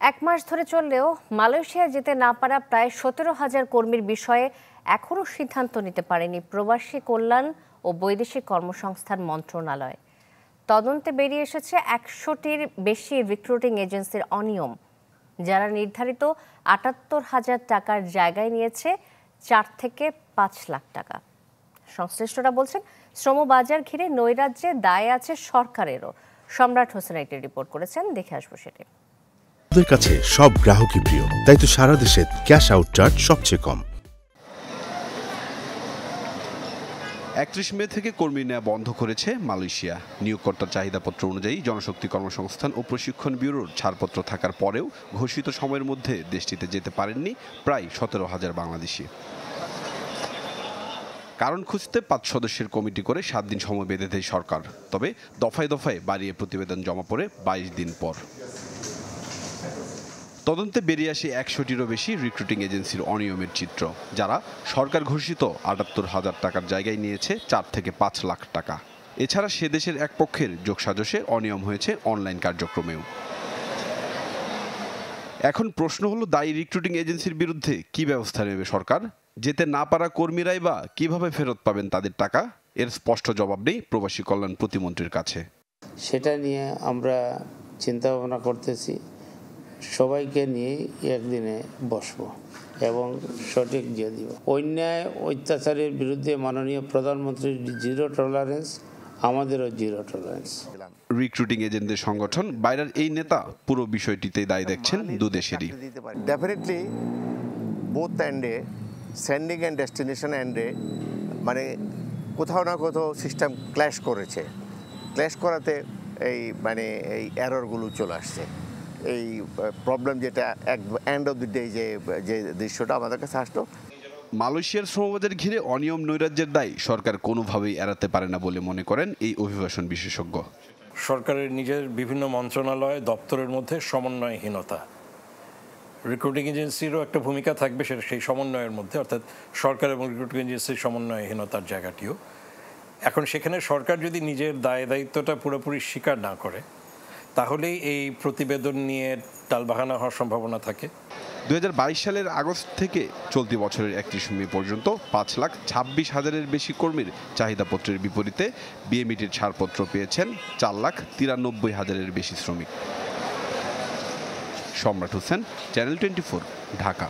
এক মাস ধরে চললেও মালয়েশিয়া যেতে না পারা প্রায় 17,000 কর্মীর বিষয়ে এখনও সিদ্ধান্ত নিতে পারেনি প্রবাসী কল্যাণ ও বৈদেশিক কর্মসংস্থান মন্ত্রণালয়। তদন্তে বেরিয়ে এসেছে 100টির বেশি রিক্রুটিং এজেন্সির অনিয়ম, যারা নির্ধারিত 78,000 টাকার জায়গায় নিয়েছে 4 থেকে 5 লাখ টাকা। সংশ্লিষ্টরা বলছেন, শ্রমবাজার ঘিরে নৈরাজ্যে দায় আছে সরকারেরও। সম্রাট হোসেন একটি রিপোর্ট করেছেন, দেখে আসবো সেটি। আমাদের কাছে সব গ্রাহকই প্রিয়, তাই তো সারা দেশে ক্যাশ আউট চার্জ সবচেয়ে কম। 31 মে থেকে কর্মী নেওয়া বন্ধ করেছে মালয়েশিয়া। নিয়োগকর্তার চাহিদাপত্র অনুযায়ী জনশক্তি কর্মসংস্থান ও প্রশিক্ষণ ব্যুরোর ছাড়পত্র থাকার পরেও ঘোষিত সময়ের মধ্যে দেশটিতে যেতে পারেননি প্রায় 17,000 বাংলাদেশি। কারণ খুঁজতে 5 সদস্যের কমিটি করে 7 দিন সময় বেঁধে দেয় সরকার। তবে দফায় দফায় বাড়িয়ে প্রতিবেদন জমা পড়ে 22 দিন পর। তদন্তে বেরিয়ে আসে 100টিরও বেশি রিক্রুটিং এজেন্সির অনিয়মের চিত্র, যারা সরকার ঘোষিত 78,000 টাকার জায়গায় নিয়েছে 4 থেকে 5 লাখ টাকা। এছাড়া সে দেশের এক পক্ষের যোগসাজশে অনিয়ম হয়েছে অনলাইন কার্যক্রমেও। এখন প্রশ্ন হলো, দায়ী রিক্রুটিং এজেন্সির বিরুদ্ধে কি ব্যবস্থা নেবে সরকার? যেতে না পারা কর্মীরাই বা কিভাবে ফেরত পাবেন তাদের টাকা? এর স্পষ্ট জবাব নেই প্রবাসী কল্যাণ প্রতিমন্ত্রীর কাছে। সেটা নিয়ে আমরা চিন্তা ভাবনা করতেছি, সবাইকে নিয়ে একদিনে বসবো এবং সঠিক দিয়ে দিব। অন্যায় অত্যাচারের বিরুদ্ধে মাননীয় প্রধানমন্ত্রীর জিরো টলারেন্স, আমাদেরও জিরো টলারেন্স। রিক্রুটিং এজেন্টদের সংগঠন বাইরের এই নেতা পুরো বিষয়টিতে দায়ী দেখছেন দুদেশেরই। Definitely both end, sending and destination end, মানে কোথাও না কোথাও সিস্টেম ক্ল্যাশ করেছে। ক্ল্যাশ করাতে এই এররগুলো চলে আসছে। এই প্রবলেম যেটা এন্ড অফ দি ডে যে দৃশ্যটা আমাদের কাছে আসলো। মালয়েশিয়ার শ্রমবাজার ঘিরে অনিয়ম নৈরাজ্যের দায় সরকার কোনোভাবেই এড়াতে পারে না বলে মনে করেন এই অভিবাসন বিশেষজ্ঞ। সরকারের নিজের বিভিন্ন মন্ত্রণালয় দপ্তরের মধ্যে সমন্বয়হীনতা, রিক্রুটিং এজেন্সিরও একটা ভূমিকা থাকবে সেটা সেই সমন্বয়ের মধ্যে, অর্থাৎ সরকার এবং রিক্রুটিং এজেন্সির সমন্বয়হীনতার জায়গাটিও। এখন সেখানে সরকার যদি নিজের দায়িত্বটা পুরোপুরি স্বীকার না করে, তাহলেই এই প্রতিবেদন নিয়ে টালবাহানা হওয়ার সম্ভাবনা থাকে। 2022 সালের আগস্ট থেকে চলতি বছরের 31 মে পর্যন্ত 5,26,000-এর বেশি কর্মীর চাহিদাপত্রের বিপরীতে বিএমইটির ছাড়পত্র পেয়েছেন 4,93,000-এর বেশি শ্রমিক। সম্রাট হোসেন, চ্যানেল 24, ঢাকা।